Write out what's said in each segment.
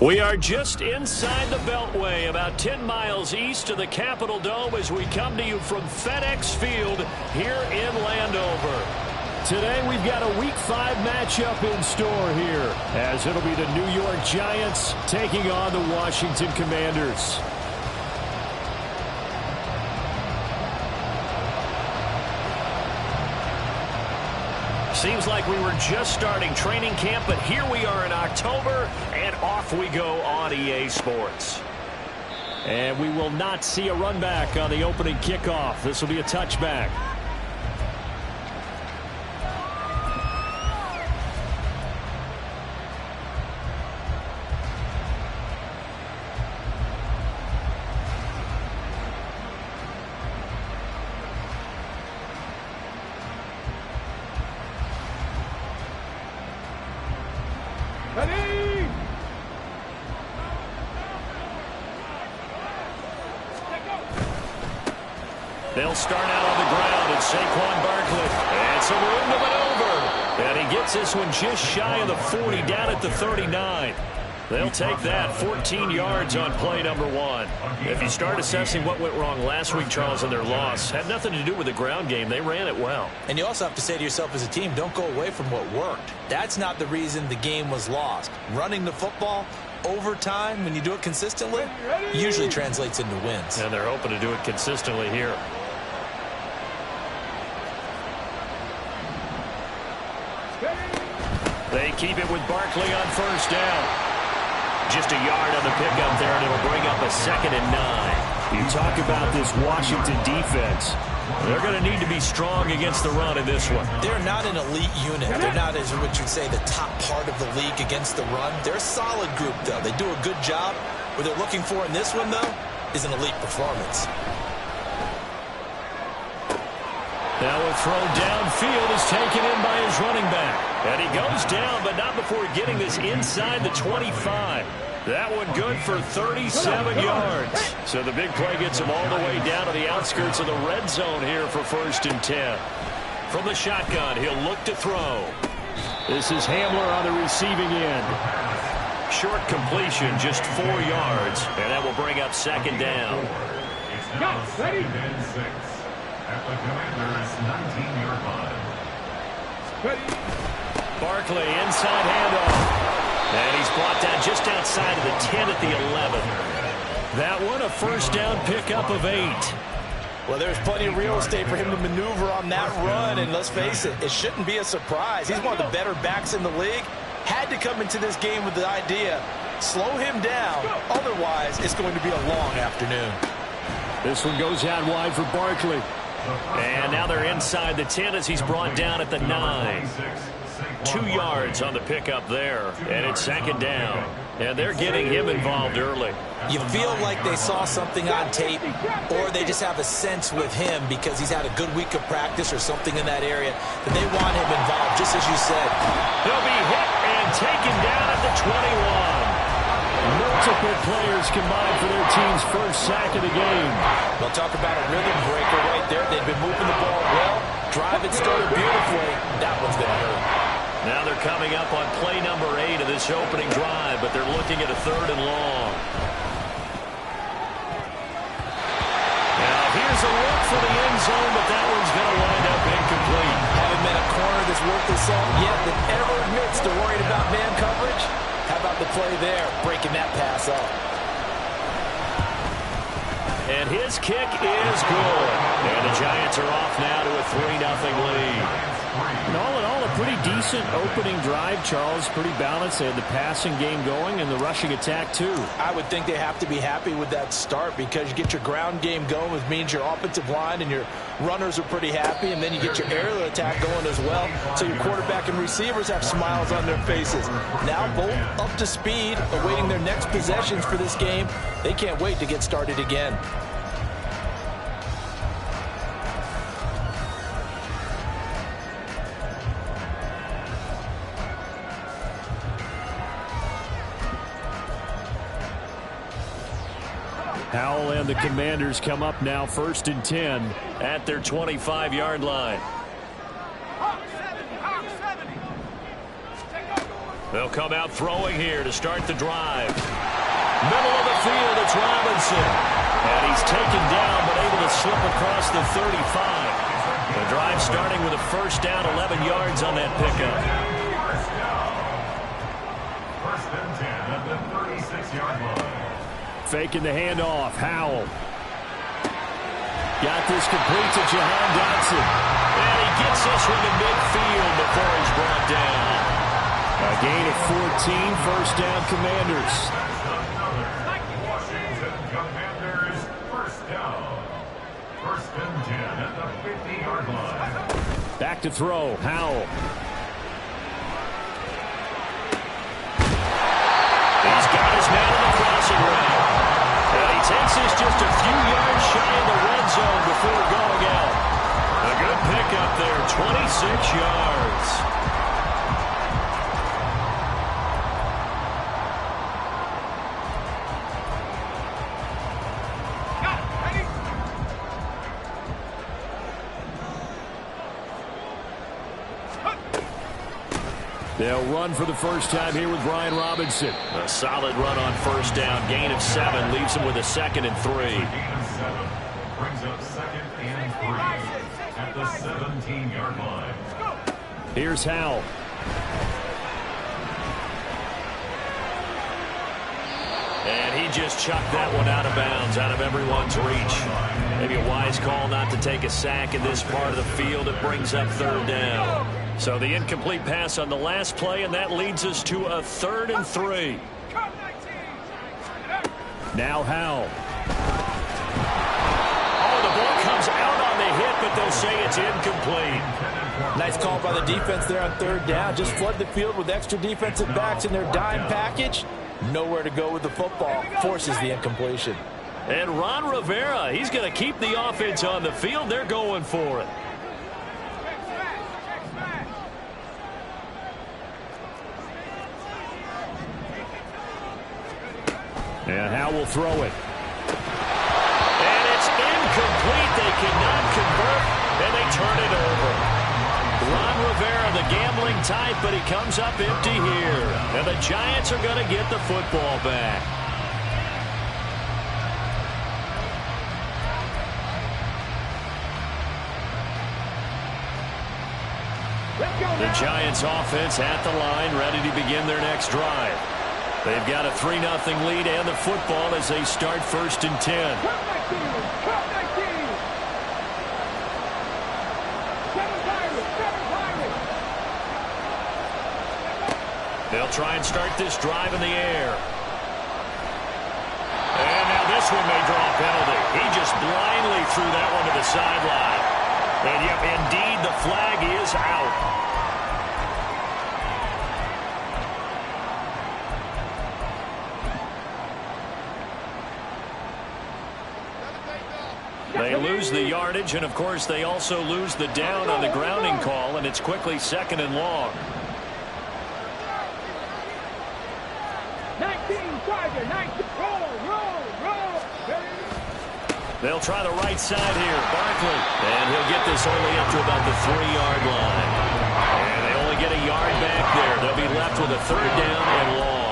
We are just inside the Beltway, about 10 miles east of the Capitol Dome as we come to you from FedEx Field here in Landover. Today we've got a Week 5 matchup in store here, as it'll be the New York Giants taking on the Washington Commanders. Seems like we were just starting training camp, but here we are in October, and off we go on EA Sports. And we will not see a run back on the opening kickoff. This will be a touchback. They'll start out on the ground, and Saquon Barkley. And some room to maneuver. And he gets this one just shy of the 40, down at the 39. They'll take that 14 yards on play number 1. If you start assessing what went wrong last week, Charles, in their loss, had nothing to do with the ground game. They ran it well. And you also have to say to yourself as a team, don't go away from what worked. That's not the reason the game was lost. Running the football over time, when you do it consistently, usually translates into wins. And they're hoping to do it consistently here. They keep it with Barkley on first down. Just a yard on the pickup there, and it'll bring up a 2nd and 9. You talk about this Washington defense. They're going to need to be strong against the run in this one. They're not an elite unit. They're not, as what you'd say, the top part of the league against the run. They're a solid group, though. They do a good job. What they're looking for in this one, though, is an elite performance. Now a throw downfield is taken in by his running back. And he goes down, but not before getting this inside the 25. That one good for 37 yards. So the big play gets him all the way down to the outskirts of the red zone here for 1st and 10. From the shotgun, he'll look to throw. This is Hamler on the receiving end. Short completion, just 4 yards. And that will bring up 2nd down. Ready? At the Commanders' 19-yard line. Barkley, inside handoff. And he's brought down just outside of the 10 at the 11. That one, a 1st down pickup of 8. Well, there's plenty of real estate for him to maneuver on that run, and let's face it, it shouldn't be a surprise. He's one of the better backs in the league. Had to come into this game with the idea, slow him down, otherwise it's going to be a long afternoon. This one goes out wide for Barkley. And now they're inside the 10 as he's brought down at the 9. 2 yards on the pickup there, and it's 2nd down. And they're getting him involved early. You feel like they saw something on tape, or they just have a sense with him because he's had a good week of practice or something in that area that they want him involved, just as you said. He'll be hit and taken down at the 21. Multiple players combined for their team's 1st sack of the game. They'll talk about a rhythm breaker right there. They've been moving the ball well. Drive it started beautifully. That one's going to hurt. Now they're coming up on play number 8 of this opening drive, but they're looking at a 3rd and long. Now here's a look for the end zone, but that one's going to wind up incomplete. Haven't met a corner that's worth the salt yet that ever admits to worrying about man coverage. How about the play there, breaking that pass up? And his kick is good. And the Giants are off now to a 3-0 lead. And all in all, a pretty decent opening drive, Charles. Pretty balanced. They had the passing game going and the rushing attack, too. I would think they have to be happy with that start because you get your ground game going, which means your offensive line and your runners are pretty happy, and then you get your aerial attack going as well. So your quarterback and receivers have smiles on their faces. Now both up to speed, awaiting their next possessions for this game. They can't wait to get started again. Howell and the Commanders come up now 1st and 10 at their 25-yard line. They'll come out throwing here to start the drive. Middle of the field, it's Robinson. And he's taken down, but able to slip across the 35. The drive starting with a first down, 11 yards on that pickup. First and 10 at the 36-yard line. Faking the handoff, Howell. Got this complete to Jahan Dotson. And he gets this one to midfield before he's brought down. A gain of 14, first down, Commanders. Washington Commanders first down. First and 10 at the 50-yard line. Back to throw, Howell. He's got his man on the crossing route. And he takes this just a few yards shy of the red zone before going out. A good pickup there, 26 yards. They'll run for the first time here with Brian Robinson. A solid run on first down. Gain of 7 leaves him with a 2nd and 3. Gain of 7 brings up 2nd and 3 at the 17-yard line. Here's Howell. And he just chucked that one out of bounds, out of everyone's reach. Maybe a wise call not to take a sack in this part of the field. It brings up 3rd down. So the incomplete pass on the last play, and that leads us to a 3rd and 3. Now Howell. Oh, the ball comes out on the hit, but they'll say it's incomplete. Nice call by the defense there on 3rd down. Just flood the field with extra defensive backs in their dime package. Nowhere to go with the football. Forces the incompletion. And Ron Rivera, he's going to keep the offense on the field. They're going for it. And Howell will throw it. And it's incomplete. They cannot convert, and they turn it over. Ron Rivera, the gambling type, but he comes up empty here. And the Giants are going to get the football back. The Giants offense at the line, ready to begin their next drive. They've got a 3-0 lead and the football as they start 1st and 10. They'll try and start this drive in the air. And now this one may draw a penalty. He just blindly threw that one to the sideline. And yep, indeed, the flag is out. They lose the yardage, and of course they also lose the down on the grounding call, and it's quickly 2nd and long. 19, Tiger, 19, roll. They'll try the right side here, Barkley. And he'll get this only up to about the 3-yard line. And they only get a yard back there. They'll be left with a 3rd down and long.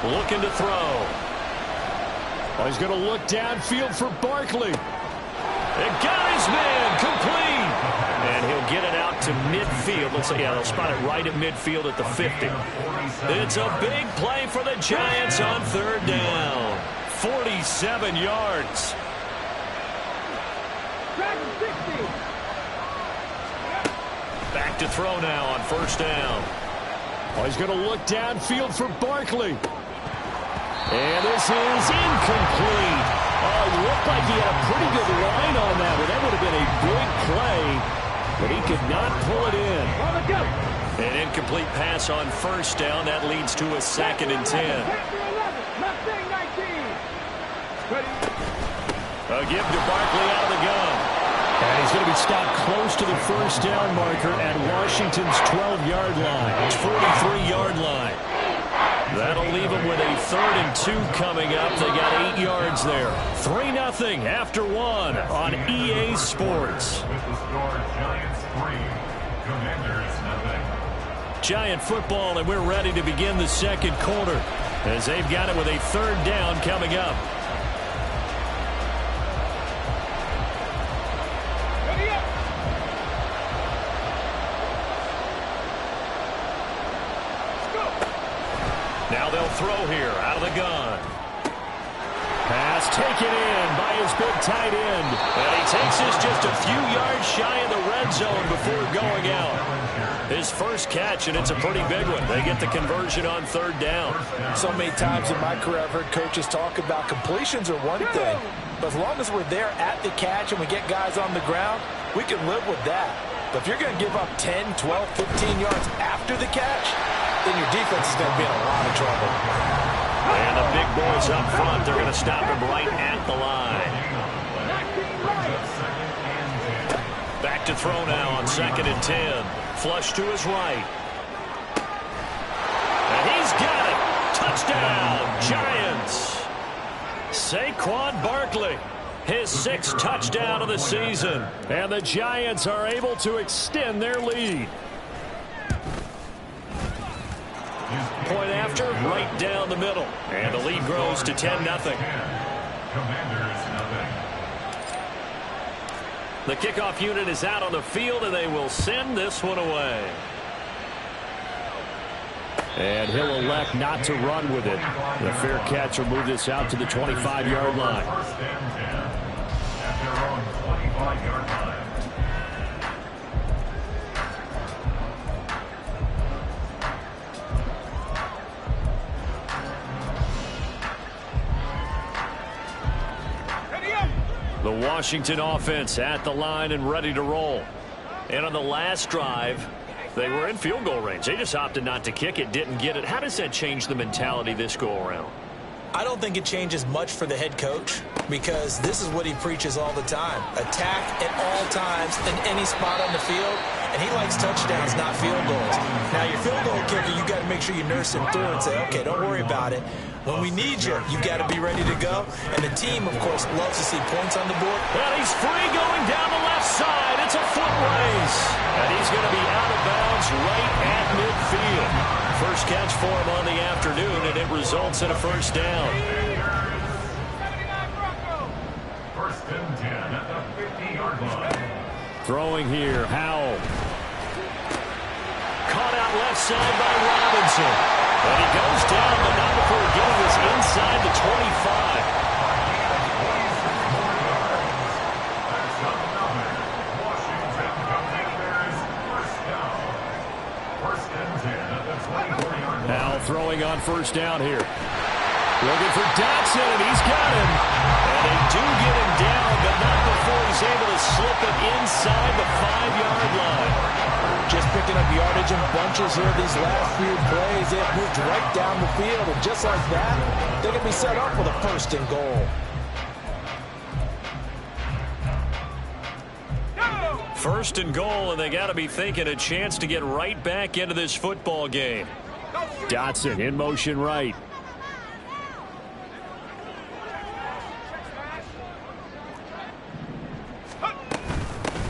Looking to throw. Oh, he's going to look downfield for Barkley. And got his man complete. And he'll get it out to midfield. Let's say, yeah, they'll spot it right at midfield at the 50. It's a big play for the Giants on 3rd down. 47 yards. Back to throw now on 1st down. Oh, he's going to look downfield for Barkley. And this is incomplete. Oh, it looked like he had a pretty good line on that one. That would have been a big play, but he could not pull it in. An incomplete pass on 1st down. That leads to a 2nd and 10. A give to Barkley out of the gun. And he's going to be stopped close to the first down marker at Washington's 12-yard line. 43-yard line. That'll leave them with a 3rd and 2 coming up. They got 8 yards there. 3-0 after 1 on EA Sports. With the score, Giants 3, Commanders 0. Giant football, and we're ready to begin the second quarter as they've got it with a 3rd down coming up. Now they'll throw here out of the gun. Pass taken in by his big tight end. And he takes this just a few yards shy of the red zone before going out. His first catch, and it's a pretty big one. They get the conversion on 3rd down. So many times in my career I've heard coaches talk about completions are one thing, but as long as we're there at the catch and we get guys on the ground, we can live with that. But if you're going to give up 10, 12, 15 yards after the catch, then your defense is going to be in a lot of trouble. And the big boys up front, they're going to stop him right at the line. Back to throw now on 2nd and 10. Flush to his right. And he's got it. Touchdown, Giants. Saquon Barkley, his 6th touchdown of the season. And the Giants are able to extend their lead. Point after, right down the middle. And the lead grows to 10-0. Commanders 0. The kickoff unit is out on the field, and they will send this one away. And he'll elect not to run with it. The fair catch will move this out to the 25-yard line. 1st and 10 at their own 25-yard line. The Washington offense at the line and ready to roll. And on the last drive, they were in field goal range. They just opted not to kick it, didn't get it. How does that change the mentality this go-around? I don't think it changes much for the head coach because this is what he preaches all the time. Attack at all times in any spot on the field, and he likes touchdowns, not field goals. Now, your field goal kicker, you got to make sure you nurse him through and say, okay, don't worry about it. When we need you, you got to be ready to go. And the team, of course, loves to see points on the board. Well, he's free going down the left side. It's a foot race. And he's going to be out of bounds right at midfield. First catch for him on the afternoon, and it results in a 1st down. 1st and 10 at the 50-yard line. Throwing here, Howell. Caught out left side by Robinson. And he goes down, but not before getting this inside the 25. Washington Commanders 1st down. 1st and 10 at the 24-yard line. Now throwing on 1st down here. Looking for Dotson, and he's got him. And they do get him down, but not before he's able to slip it inside the 5-yard line. Just picking up yardage in bunches here these last few plays. They've moved right down the field, and just like that, they can be set up with a 1st and goal. First and goal, and they got to be thinking a chance to get right back into this football game. Dotson in motion right.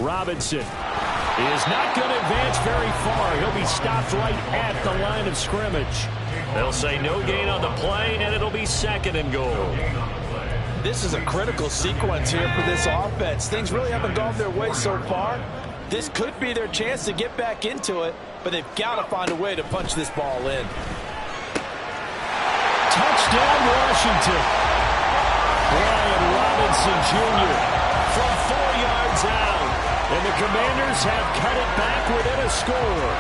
Robinson is not going to advance very far. He'll be stopped right at the line of scrimmage. They'll say no gain on the play, and it'll be 2nd and goal. This is a critical sequence here for this offense. Things really haven't gone their way so far. This could be their chance to get back into it, but they've got to find a way to punch this ball in. Touchdown, Washington. Brian Robinson Jr. from 4 yards out. And the Commanders have cut it back within a score.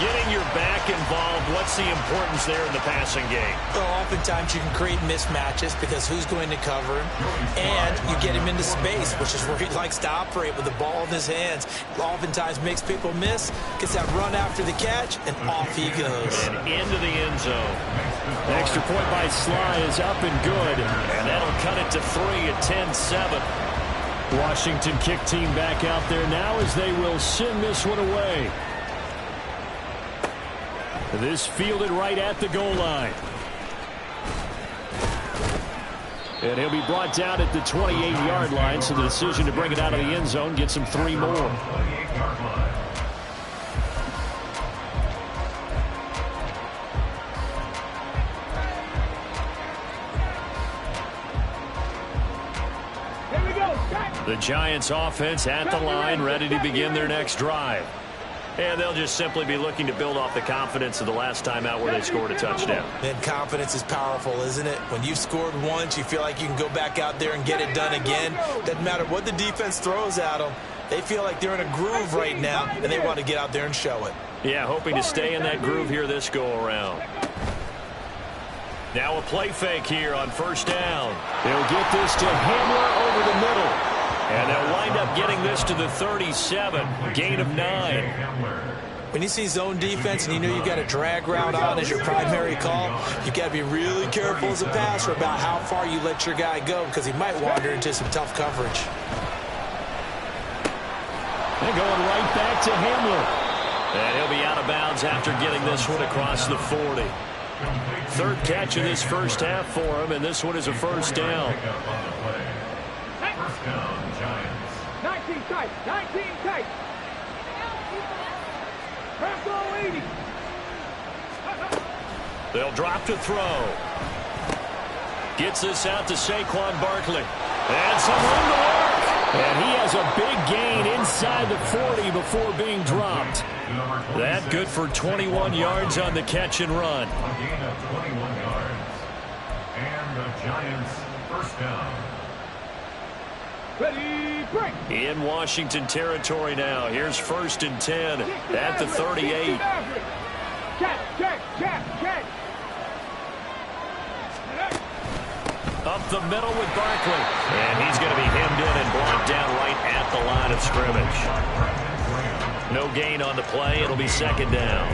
Getting your back involved, what's the importance there in the passing game? Well, oftentimes you can create mismatches because who's going to cover him, and you get him into space, which is where he likes to operate with the ball in his hands. Oftentimes makes people miss, gets that run after the catch, and off he goes. And into the end zone. The extra point by Sly is up and good, and that'll cut it to 3 at 10-7. Washington kick team back out there now as they will send this one away. This fielded right at the goal line. And he'll be brought down at the 28-yard line, so the decision to bring it out of the end zone gets him 3 more. The Giants offense at the line, ready to begin their next drive. And they'll just simply be looking to build off the confidence of the last time out where they scored a touchdown. And confidence is powerful, isn't it? When you've scored once, you feel like you can go back out there and get it done again. Doesn't matter what the defense throws at them. They feel like they're in a groove right now, and they want to get out there and show it. Yeah, hoping to stay in that groove here this go-around. Now a play fake here on first down. They'll get this to Hamler over the middle. And they'll wind up getting this to the 37, gain of 9. When you see zone defense and you know you've got a drag route on as your primary call, you've got to be really careful as a passer about how far you let your guy go because he might wander into some tough coverage. They're going right back to Hamler. And he'll be out of bounds after getting this one across the 40. Third catch of this first half for him, and this one is a first down. First down, Giants. 19 tight, 19 tight. Press all 80. They'll drop to throw. Gets this out to Saquon Barkley. And some room to work. And he has a big gain inside the 40 before being dropped. That good for 21 yards on the catch and run. A gain of 21 yards. And the Giants first down. Ready, break. In Washington territory now. Here's first and 10 at the 38. Check. Up the middle with Barkley. And he's going to be hemmed in and blocked down right at the line of scrimmage. No gain on the play. It'll be second down.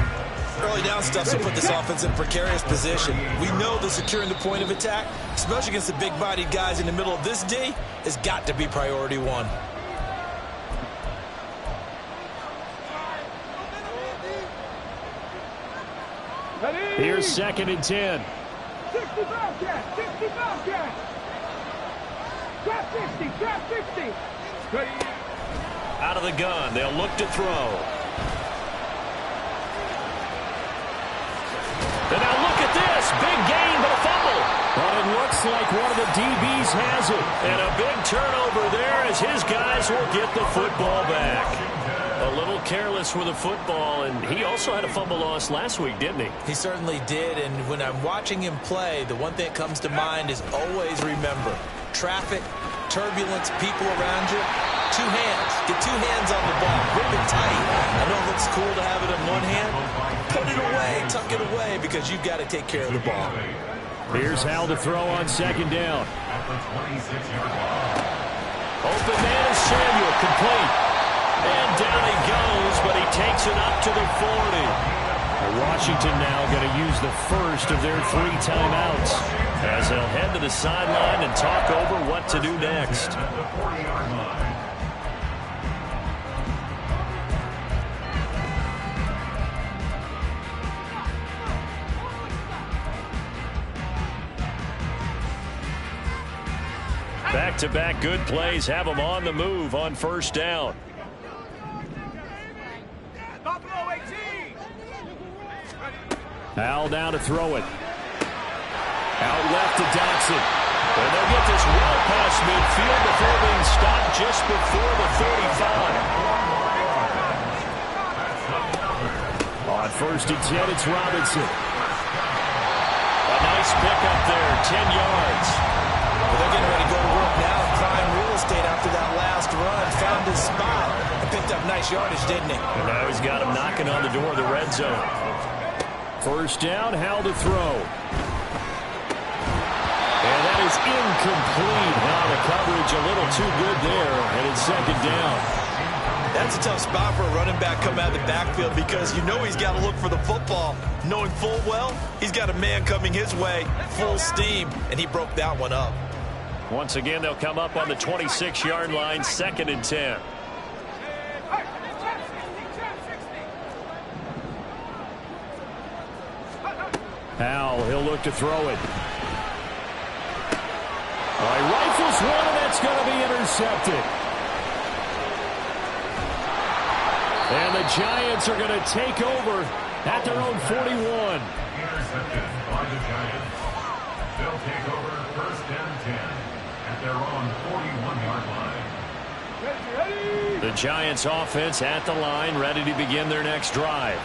Early down stuff will put this offense in a precarious position. We know that securing the point of attack, especially against the big-bodied guys in the middle of this D, has got to be priority one. Here's second and 10. 65 cat, 65 cat. Trap 60. Ready. Out of the gun. They'll look to throw. And now look at this. Big gain, but a fumble. But it looks like one of the DBs has it. And a big turnover there as his guys will get the football back. A little careless with the football, and he also had a fumble loss last week, didn't he? He certainly did, and when I'm watching him play, the one thing that comes to mind is always remember, traffic, turbulence, people around you, 2 hands. Get 2 hands on the ball. Grip it tight. I know it looks cool to have it in one hand. Put it away, tuck it away, because you've got to take care of the ball. Here's Hal to throw on second down. At the 26-yard line. Open man is Samuel, complete. And down he goes, but he takes it up to the 40. Washington now going to use the first of their 3 timeouts as they'll head to the sideline and talk over what to do next. At the 40-yard line. Back-to-back good plays have them on the move on first down. Buffalo 18. Al down to throw it. Out left to Dotson. And they'll get this well past midfield before being stopped just before the 35. On first and 10, it's Robinson. A nice pickup there, 10 yards. Well, they're getting ready to go to work now in prime real estate after that last run. Found his spot and picked up nice yardage, didn't he? And now he's got him knocking on the door of the red zone. First down, Hal to throw. And that is incomplete. Now the coverage a little too good there, and it's second down. That's a tough spot for a running back coming out of the backfield because you know he's got to look for the football, knowing full well he's got a man coming his way, full steam, and he broke that one up. Once again, they'll come up on the 26-yard line, 2nd and 10. Powell, he'll look to throw it. He rifles one, and that's going to be intercepted. And the Giants are going to take over at their own 41. Intercepted by the Giants. They'll take over 1st and 10 at their own 41-yard line. The Giants offense at the line, ready to begin their next drive.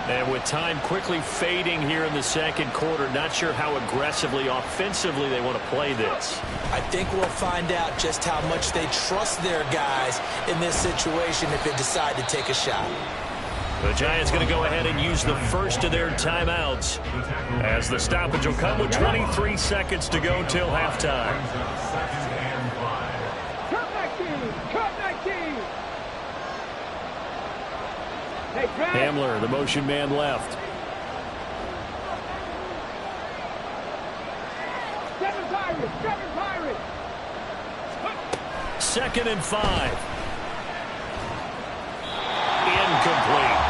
And with time quickly fading here in the 2nd quarter, not sure how aggressively, offensively they want to play this. I think we'll find out just how much they trust their guys in this situation if they decide to take a shot. The Giants going to go ahead and use the first of their timeouts as the stoppage will come with 23 seconds to go till halftime. Cut that key! Cut that key! Hey, Hamler, the motion man left. Seven Pirates! 2nd and 5. Incomplete.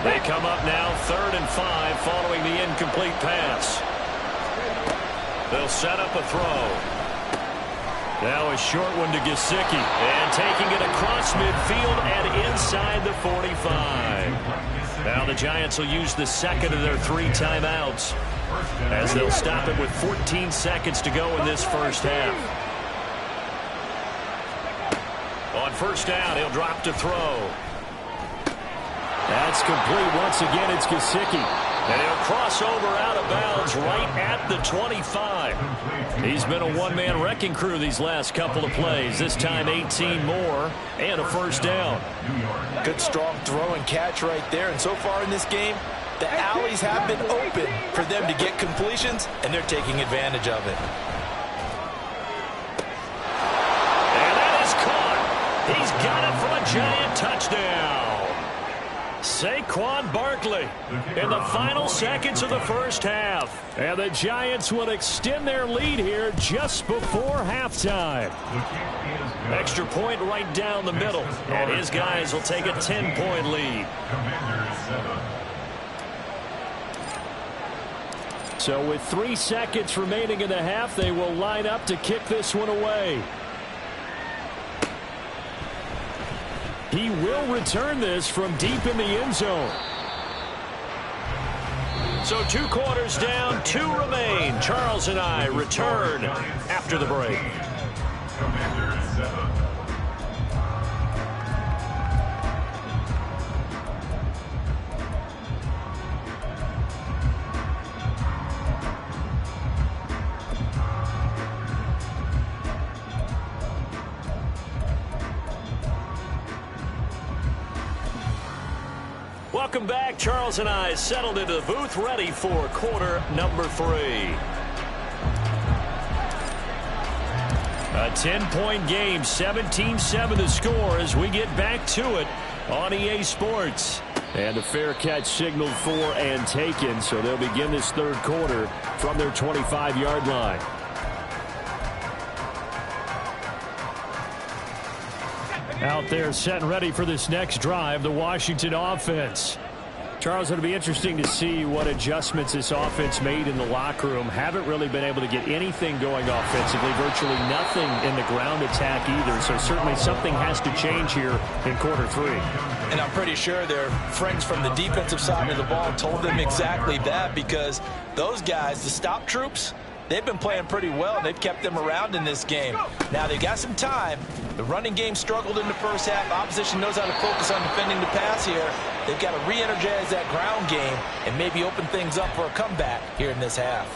They come up now 3rd and 5 following the incomplete pass. They'll set up a throw. Now a short one to Gesicki. And taking it across midfield and inside the 45. Now the Giants will use the 2nd of their 3 timeouts as they'll stop it with 14 seconds to go in this first half. On 1st down, he'll drop to throw. That's complete. Once again, it's Gesicki. And he'll cross over out of bounds right at the 25. He's been a one-man wrecking crew these last couple of plays. This time 18 more and a 1st down. Good strong throw and catch right there. And so far in this game, the alleys have been open for them to get completions, and they're taking advantage of it. And that is caught. He's got it for a Giant touchdown. Saquon Barkley in the final seconds of the first half. And the Giants will extend their lead here just before halftime. Extra point right down the middle. And his guys will take a 10-point lead. So with 3 seconds remaining in the half, they will line up to kick this one away. He will return this from deep in the end zone. So 2 quarters down, 2 remain. Charles and I return after the break. Commanders 7. Welcome back. Charles and I settled into the booth, ready for quarter number 3. A 10-point game, 17-7 the score as we get back to it on EA Sports. And a fair catch signaled for and taken, so they'll begin this 3rd quarter from their 25-yard line. Out there set and ready for this next drive, the Washington offense. Charles, it'll be interesting to see what adjustments this offense made in the locker room. Haven't really been able to get anything going offensively, virtually nothing in the ground attack either. So certainly something has to change here in quarter 3. And I'm pretty sure their friends from the defensive side of the ball told them exactly that, because those guys, the stop troops, they've been playing pretty well, and they've kept them around in this game. Now, they've got some time. The running game struggled in the first half. Opposition knows how to focus on defending the pass here. They've got to re-energize that ground game and maybe open things up for a comeback here in this half.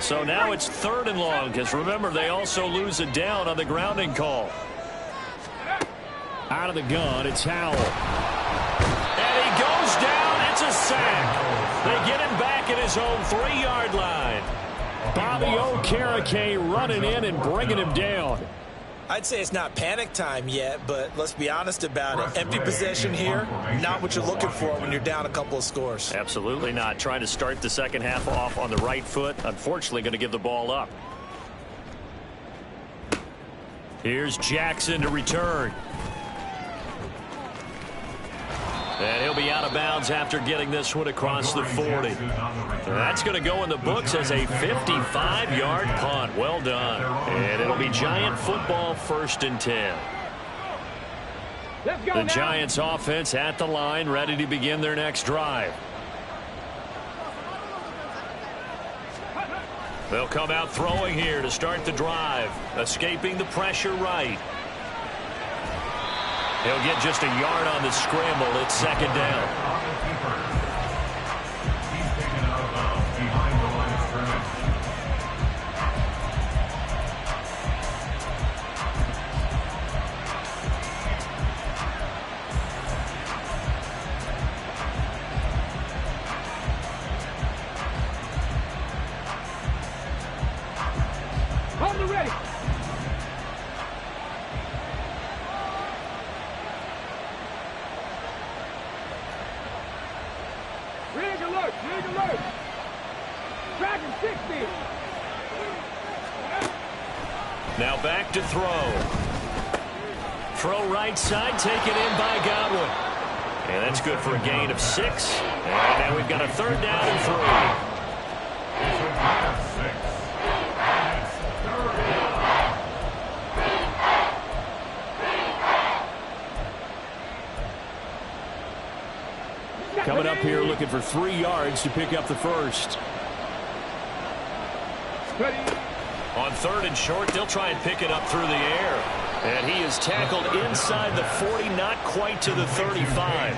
So now it's 3rd and long, because remember, they also lose a down on the grounding call. Out of the gun, it's Howell. And he goes down. It's a sack. They get him back at his own 3-yard line. Bobby Okereke running in and bringing him down. I'd say it's not panic time yet, but let's be honest about it. Empty possession here, not what you're looking for when you're down a couple of scores. Absolutely not. Trying to start the second half off on the right foot. Unfortunately, going to give the ball up. Here's Jackson to return. And he'll be out of bounds after getting this one across the 40. That's going to go in the books as a 55-yard punt. Well done. And it'll be Giant football, 1st and 10. The Giants offense at the line, ready to begin their next drive. They'll come out throwing here to start the drive. Escaping the pressure right. He'll get just a yard on the scramble. It's 2nd down. He's taken out of bounds behind the line of scrimmage. Hold it ready. Rig alert, rig alert. Dragon 60. Now back to throw. Throw right side, taken in by Godwin. And that's good for a gain of 6. And now we've got a 3rd down and 3. It's a gain of 6. It's 3rd down. Coming up here looking for 3 yards to pick up the first. Ready. On 3rd and short, they'll try and pick it up through the air. And he is tackled inside the 40, not quite to the 35.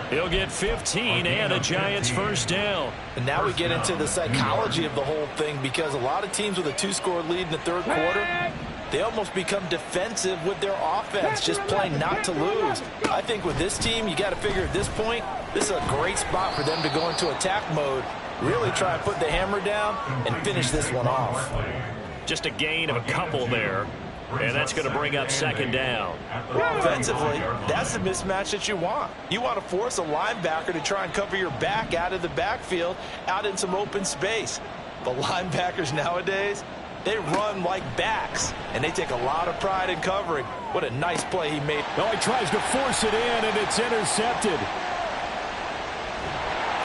He'll get 15 and a Giants 1st down. And now we get into the psychology of the whole thing, because a lot of teams with a 2-score lead in the 3rd quarter, they almost become defensive with their offense, just playing not to lose. I think with this team, you got to figure at this point, this is a great spot for them to go into attack mode, really try and put the hammer down and finish this one off. Just a gain of a couple there. And that's going to bring up 2nd down. Offensively, that's the mismatch that you want. You want to force a linebacker to try and cover your back out of the backfield, out in some open space. The linebackers nowadays, they run like backs, and they take a lot of pride in covering. What a nice play he made. Oh, he tries to force it in, and it's intercepted.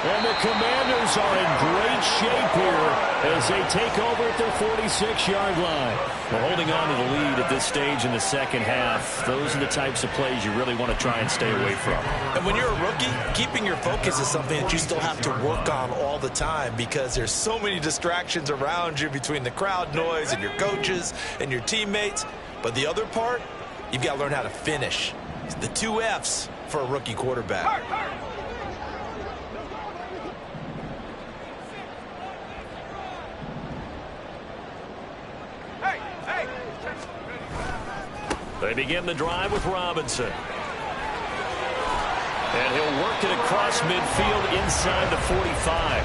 And the Commanders are in great shape here as they take over at their 46-yard line. Well, holding on to the lead at this stage in the second half, those are the types of plays you really want to try and stay away from. And when you're a rookie, keeping your focus is something that you still have to work on all the time, because there's so many distractions around you between the crowd noise and your coaches and your teammates. But the other part, you've got to learn how to finish. It's the 2 F's for a rookie quarterback. They begin the drive with Robinson. And he'll work it across midfield inside the 45.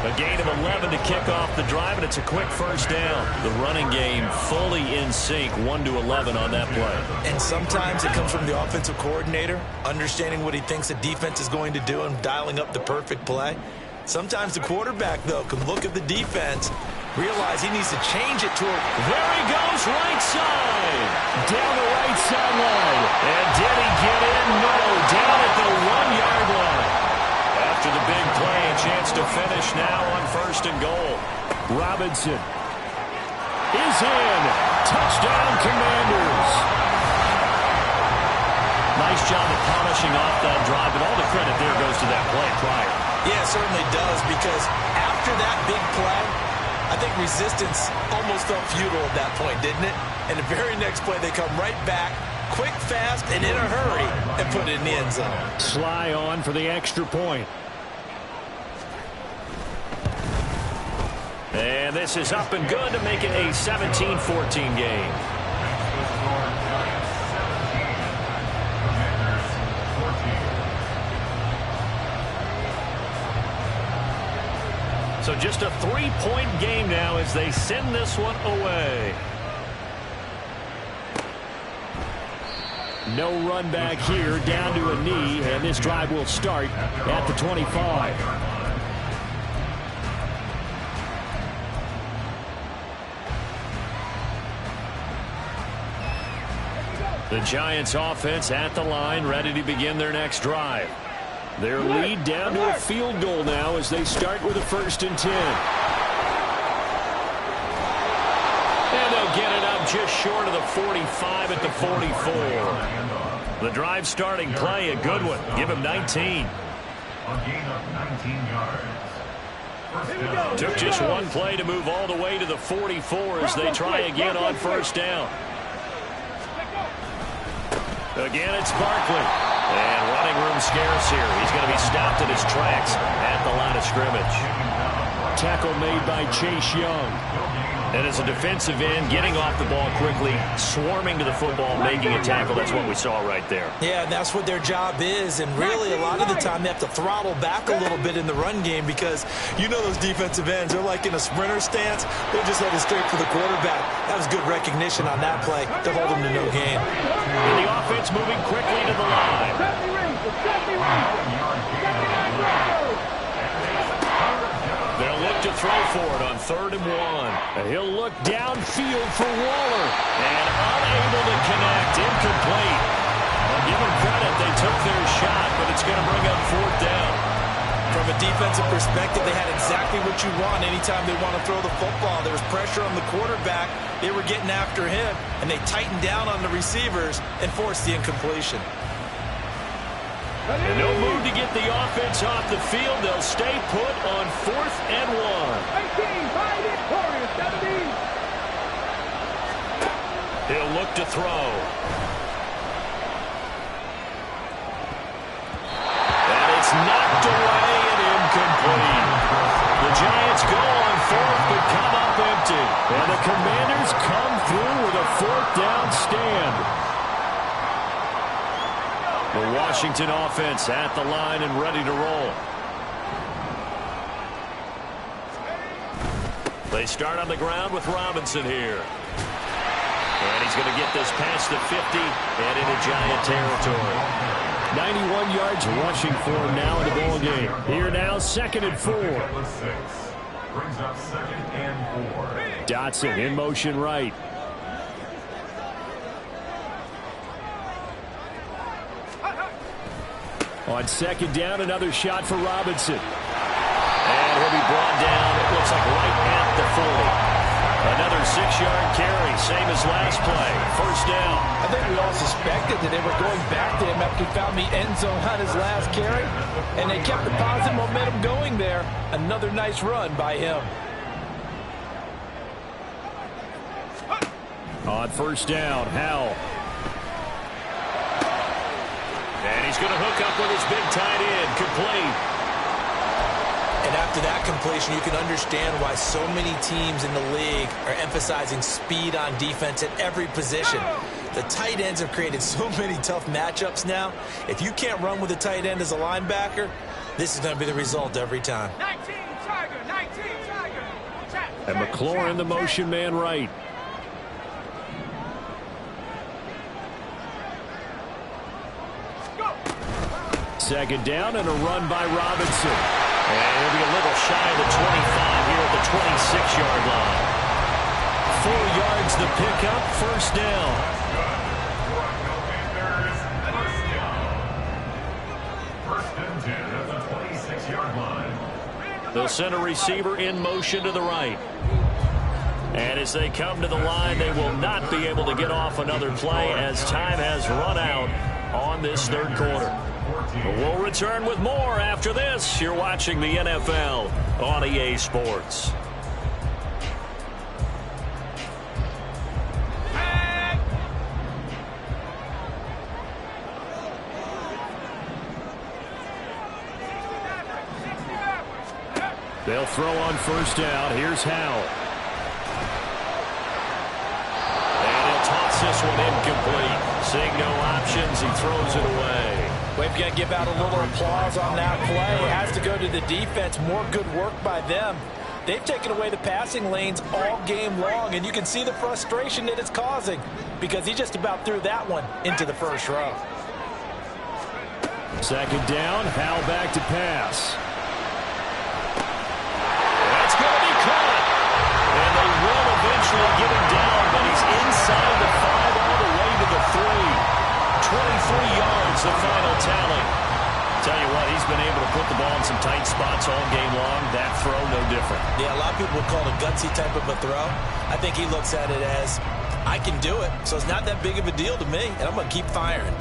A gain of 11 to kick off the drive, and it's a quick 1st down. The running game fully in sync, 1-11 on that play. And sometimes it comes from the offensive coordinator, understanding what he thinks the defense is going to do and dialing up the perfect play. Sometimes the quarterback, though, can look at the defense, realize he needs to change it to a... There he goes, right side. Down the right sideline. And did he get in? No, down at the 1-yard line. After the big play, a chance to finish now on 1st and goal. Robinson is in. Touchdown, Commanders. Nice job of polishing off that drive, but all the credit there goes to that play prior. Yeah, it certainly does, because after that big play, I think resistance almost felt futile at that point, didn't it? And the very next play, they come right back, quick, fast, and in a hurry, and put it in the end zone. Sly on for the extra point. And this is up and good to make it a 17-14 game. So just a 3-point game now as they send this one away. No run back here, down to a knee, and this drive will start at the 25. The Giants offense at the line, ready to begin their next drive. Their lead down to a field goal now as they start with a 1st and 10. And they'll get it up just short of the 45 at the 44. The drive starting play, a good one. Give him 19. A gain of 19 yards. Took just one play to move all the way to the 44 as they try again on 1st down. Again, it's Barkley. And running room scarce here. He's going to be stopped in his tracks at the line of scrimmage. Tackle made by Chase Young. And as a defensive end, getting off the ball quickly, swarming to the football, making a tackle. That's what we saw right there. Yeah, and that's what their job is. And really, a lot of the time, they have to throttle back a little bit in the run game because you know those defensive ends, they're like in a sprinter stance. They're just headed straight for the quarterback. That was good recognition on that play to hold them to no gain. And the offense moving quickly to the line. They'll look to throw for it on 3rd and 1. And he'll look downfield for Waller. And unable to connect. Incomplete. Well, give them credit. They took their shot, but it's going to bring up 4th down. From a defensive perspective, they had exactly what you want anytime they want to throw the football. There was pressure on the quarterback. They were getting after him, and they tightened down on the receivers and forced the incompletion. And no move to get the offense off the field. They'll stay put on 4th and 1. He'll look to throw. And it's knocked away and incomplete. The Giants go on 4th but come up empty. And the Commanders come through with a 4th down stand. The Washington offense at the line and ready to roll. They start on the ground with Robinson here. And he's going to get this past the 50 and into Giant territory. 91 yards rushing for him now in the ball game. Here now, 2nd and 4. Brings up 2nd and 4. Dotson in motion right. On 2nd down, another shot for Robinson. And he'll be brought down, it looks like right at the 40. Another 6-yard carry, same as last play. 1st down. I think we all suspected that they were going back to him after he found the end zone on his last carry. And they kept the positive momentum going there. Another nice run by him. On 1st down, Howell. And he's going to hook up with his big tight end, complete. And after that completion, you can understand why so many teams in the league are emphasizing speed on defense at every position. The tight ends have created so many tough matchups now. If you can't run with a tight end as a linebacker, this is going to be the result every time. 19 Tiger, 19 Tiger. And McLaurin, the motion man right. Second down and a run by Robinson. And he'll be a little shy of the 25 here at the 26-yard line. 4 yards the pickup, 1st down. First and 10 at the 26-yard line. They'll send a receiver in motion to the right. And as they come to the line, they will not be able to get off another play as time has run out on this 3rd quarter. But we'll return with more after this. You're watching the NFL on EA Sports. They'll throw on 1st down. Here's Howell. And he'll toss this one incomplete. Seeing no options, he throws it away. We've got to give out a little applause on that play. It has to go to the defense. More good work by them. They've taken away the passing lanes all game long, and you can see the frustration that it's causing because he just about threw that one into the first row. Second down, Howell back to pass. That's going to be caught. And they will eventually get him down, but he's inside the 5 all the way to the 3. 23 yards, the final tally. Tell you what, he's been able to put the ball in some tight spots all game long. That throw, no different. Yeah, a lot of people would call it a gutsy type of a throw. I think he looks at it as, I can do it, so it's not that big of a deal to me, and I'm going to keep firing.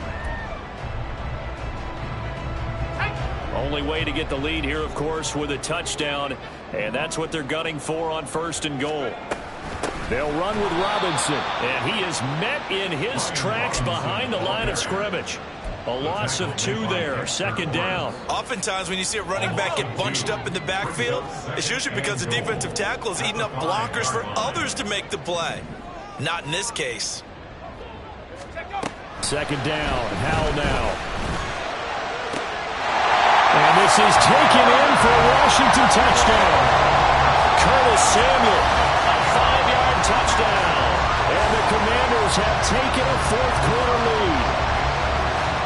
Only way to get the lead here, of course, with a touchdown, and that's what they're gunning for on 1st and goal. They'll run with Robinson, and he is met in his tracks behind the line of scrimmage. A loss of 2 there, 2nd down. Oftentimes when you see a running back get bunched up in the backfield, it's usually because the defensive tackle is eating up blockers for others to make the play. Not in this case. 2nd down, Howell now. And this is taken in for a Washington touchdown. Curtis Samuel, a 5-yard touchdown. And the Commanders have taken a 4th quarter lead.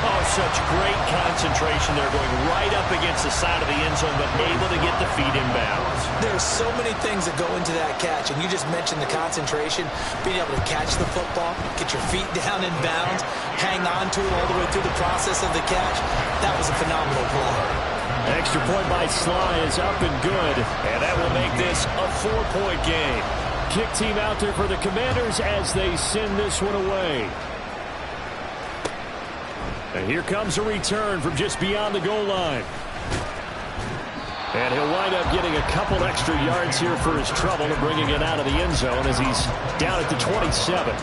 Oh, such great concentration there, going right up against the side of the end zone, but able to get the feet inbounds. There's so many things that go into that catch, and you just mentioned the concentration, being able to catch the football, get your feet down in bounds, hang on to it all the way through the process of the catch. That was a phenomenal play. Extra point by Sly is up and good, and that will make this a 4-point game. Kick team out there for the Commanders as they send this one away. And here comes a return from just beyond the goal line. And he'll wind up getting a couple extra yards here for his trouble and bringing it out of the end zone as he's down at the 27.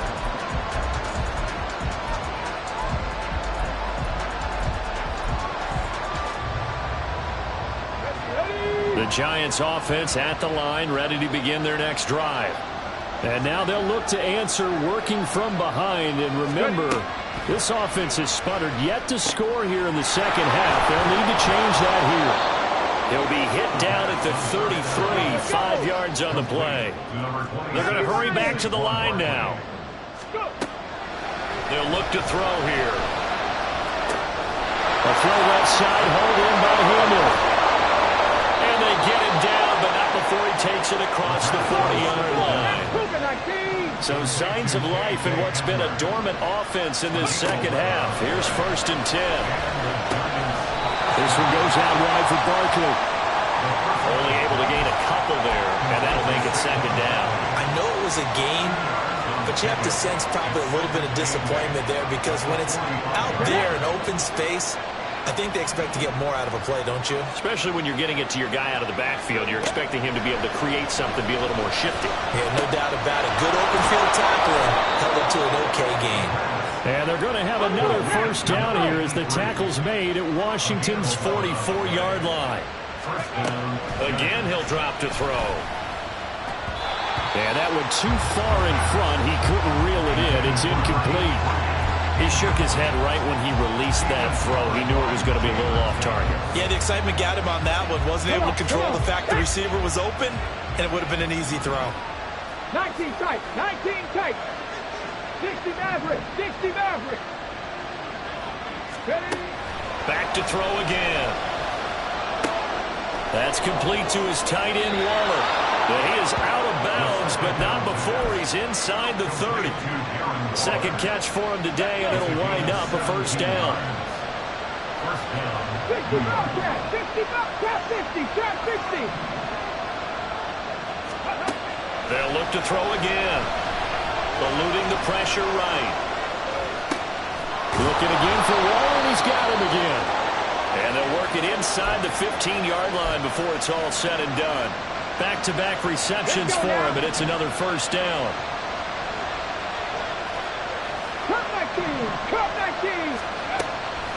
The Giants offense at the line, ready to begin their next drive. And now they'll look to answer working from behind. And remember, this offense has sputtered yet to score here in the second half. They'll need to change that here. He'll be hit down at the 33, 5 yards on the play. They're going to hurry back to the line now. They'll look to throw here. A throw left side, hauled in by Hamlin. And they get him down, but not before he takes it across the 40-yard line. So signs of life in what's been a dormant offense in this second half. Here's 1st and 10. This one goes out wide for Barkley. Only able to gain a couple there, and that'll make it 2nd down. I know it was a gain, but you have to sense probably a little bit of disappointment there because when it's out there in open space, I think they expect to get more out of a play, don't you? Especially when you're getting it to your guy out of the backfield. You're expecting him to be able to create something, be a little more shifty. Yeah, no doubt about it. Good open field tackling held up to an okay game. And they're going to have another 1st down here as the tackle's made at Washington's 44-yard line. Again, he'll drop to throw. And that went too far in front. He couldn't reel it in. It's incomplete. He shook his head right when he released that throw. He knew it was going to be a little off target. Yeah, the excitement got him on that one. Wasn't able to control the fact the receiver was open, and it would have been an easy throw. 19 tight, 19 tight. 60 Maverick, 60 Maverick. Ready? Back to throw again. That's complete to his tight end, Waller. But he is out of bounds, but not before he's inside the 30. 2nd catch for him today, and it'll wind up a 1st down. 60 Bobcat, 60 Bobcat, 50, trap 50. They'll look to throw again. Eluding the pressure right. Looking again for Waller, and he's got him again. And they'll work it inside the 15-yard line before it's all said and done. Back-to-back receptions for him, and it's another 1st down.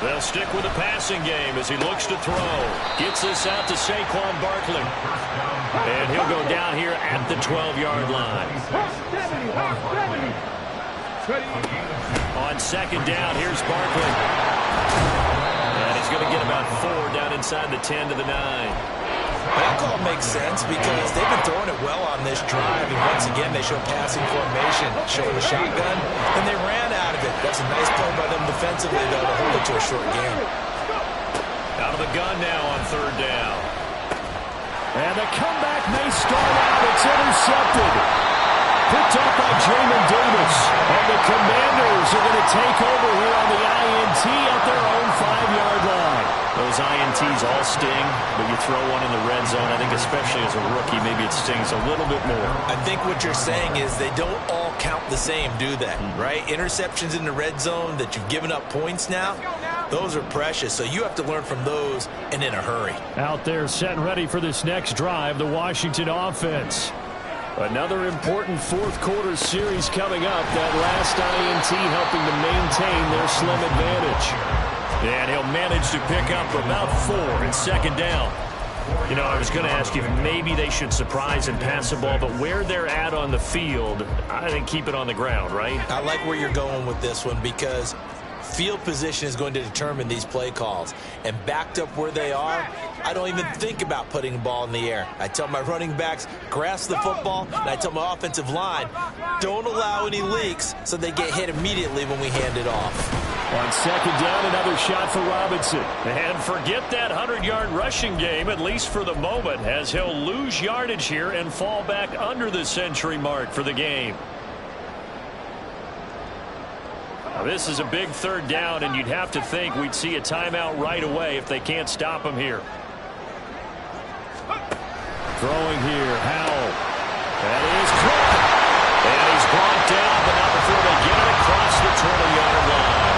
They'll stick with the passing game as he looks to throw. Gets this out to Saquon Barkley. And he'll go down here at the 12-yard line. On 2nd down, here's Barkley. And he's going to get about 4 down inside the 10 to the 9. That call makes sense because they've been throwing it well on this drive, and once again they show passing formation, showing the shotgun, and they ran out of it. That's a nice play by them defensively, though, to hold it to a short game. Out of the gun now on third down. And the comeback may start out. It's intercepted. Picked up by Jamin Davis. And the Commanders are going to take over here on the INT at their own 5-yard line. Those INTs all sting, but you throw one in the red zone, I think especially as a rookie, maybe it stings a little bit more. I think what you're saying is they don't all count the same, do they? Right? Interceptions in the red zone that you've given up points now, those are precious. So you have to learn from those and in a hurry. Out there set and ready for this next drive, the Washington offense. Another important fourth-quarter series coming up. That last INT helping to maintain their slim advantage. And he'll manage to pick up about 4 in second down. You know, I was going to ask you if maybe they should surprise and pass the ball, but where they're at on the field, I think keep it on the ground, right? I like where you're going with this one because field position is going to determine these play calls. And backed up where they are, I don't even think about putting the ball in the air. I tell my running backs, grasp the football, and I tell my offensive line, don't allow any leaks so they get hit immediately when we hand it off. On second down, another shot for Robinson. And forget that 100-yard rushing game, at least for the moment, as he'll lose yardage here and fall back under the century mark for the game. Now, this is a big third down, and you'd have to think we'd see a timeout right away if they can't stop him here. Throwing here, Howell. That is caught. And he's brought down, but not before they get it across the 20-yard line.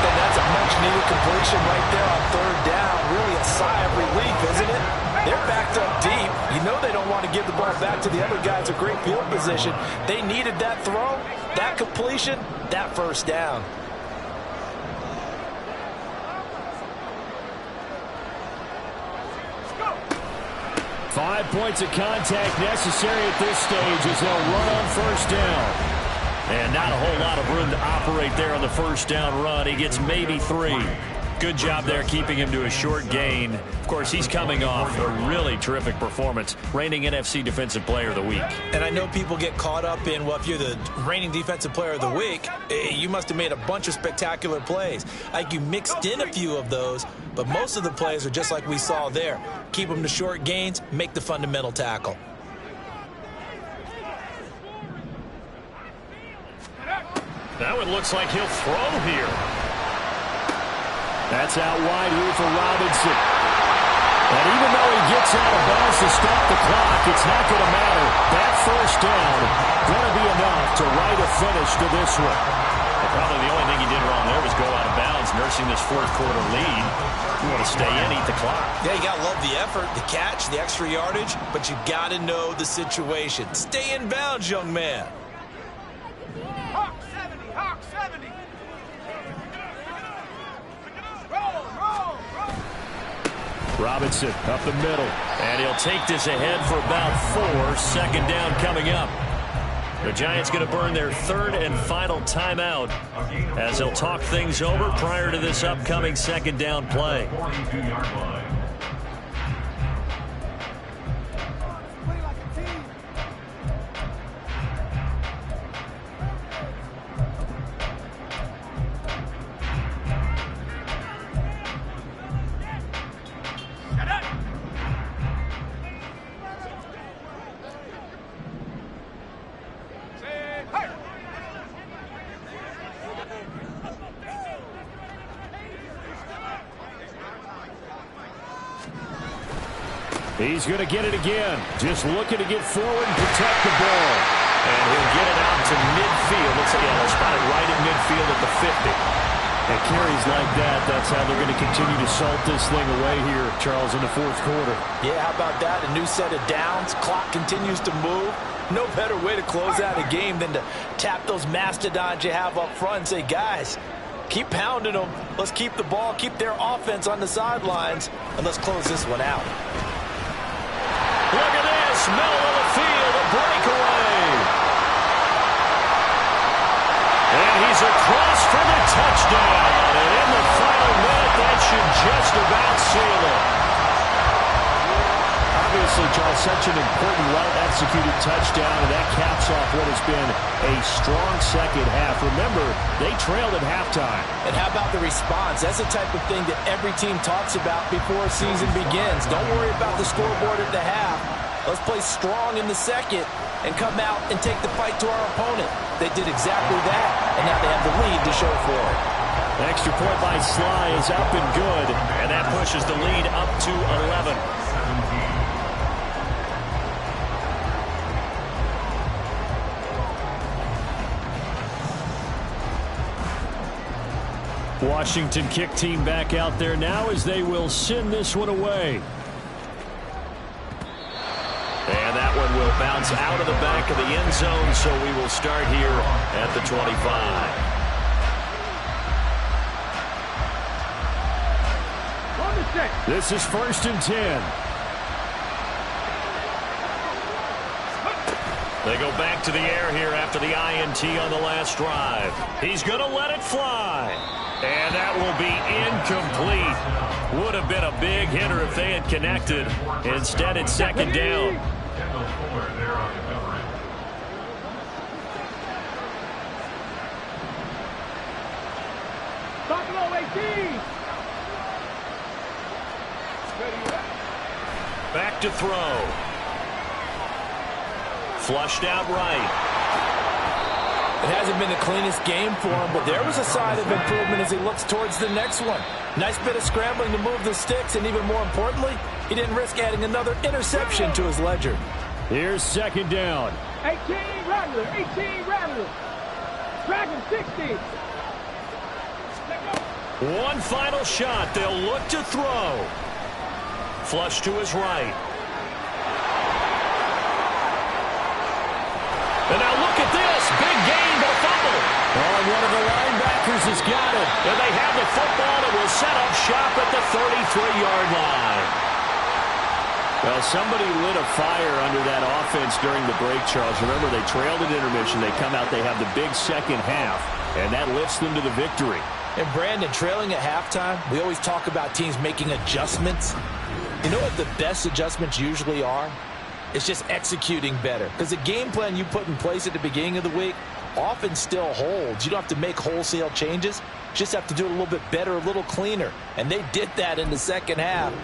And that's a much-needed completion right there on third down. Really a sigh of relief, isn't it? They're backed up deep. You know they don't want to give the ball back to the other guys a great field position. They needed that throw, that completion, that first down. Five points of contact necessary at this stage as they'll run on first down. And not a whole lot of room to operate there on the first down run. He gets maybe 3. Good job there keeping him to a short gain. Of course, he's coming off a really terrific performance, reigning NFC Defensive Player of the Week. And I know people get caught up in, well, if you're the reigning Defensive Player of the Week, you must have made a bunch of spectacular plays. Like you mixed in a few of those, but most of the plays are just like we saw there. Keep them to short gains, make the fundamental tackle. Now it looks like he'll throw here. That's out wide here for Robinson. And even though he gets out of bounds to stop the clock, it's not going to matter. That first down going to be enough to write a finish to this one. Well, probably the only thing he did wrong there was go out of bounds, nursing this fourth-quarter lead. You want to stay in, eat the clock. Yeah, you got to love the effort, the catch, the extra yardage, but you got to know the situation. Stay in bounds, young man. Hawk 70, Hawk 70. Roll. Robinson up the middle. And he'll take this ahead for about 4. Second down coming up. The Giants going to burn their third and final timeout as they'll talk things over prior to this upcoming second down play. 42-yard line. He's going to get it again. Just looking to get forward and protect the ball. And he'll get it out to midfield. Looks like he'll spot it right at midfield at the 50. At carries like that, that's how they're going to continue to salt this thing away here, Charles, in the fourth quarter. Yeah, how about that? A new set of downs. Clock continues to move. No better way to close out a game than to tap those mastodons you have up front and say, guys, keep pounding them. Let's keep the ball, keep their offense on the sidelines, and let's close this one out. Look at this, middle of the field, a breakaway. And he's across for the touchdown. And in the final minute, that should just about seal it. Obviously, Charles, such an important, well-executed touchdown, and that caps off what has been a strong second half. Remember, they trailed at halftime. And how about the response? That's the type of thing that every team talks about before a season begins. Don't worry about the scoreboard at the half. Let's play strong in the second and come out and take the fight to our opponent. They did exactly that, and now they have the lead to show for it. Extra point by Sly is up and good. And that pushes the lead up to 11. 17. Washington kick team back out there now as they will send this one away. And that one will bounce out of the back of the end zone, so we will start here at the 25. This is 1st and 10. They go back to the air here after the INT on the last drive. He's going to let it fly. And that will be incomplete. Would have been a big hitter if they had connected. Instead, it's 2nd down. Kendall Fuller there on the coverage. Buffalo 18. Back to throw. Flushed out right. It hasn't been the cleanest game for him, but there was a sign of improvement as he looks towards the next one. Nice bit of scrambling to move the sticks, and even more importantly, he didn't risk adding another interception to his ledger. Here's 2nd down. 18 Rattler. 18 Rattler. Dragon 60. One final shot. They'll look to throw. Flush to his right. And now look at this. Big gain, but a fumble. Oh, and one of the linebackers has got it. And they have the football and will set up shop at the 33-yard line. Well, somebody lit a fire under that offense during the break, Charles. Remember, they trailed at intermission. They come out, they have the big second half, and that lifts them to the victory. And Brandon, trailing at halftime, we always talk about teams making adjustments. You know what the best adjustments usually are? It's just executing better. Because the game plan you put in place at the beginning of the week often still holds. You don't have to make wholesale changes. You just have to do it a little bit better, a little cleaner. And they did that in the second half.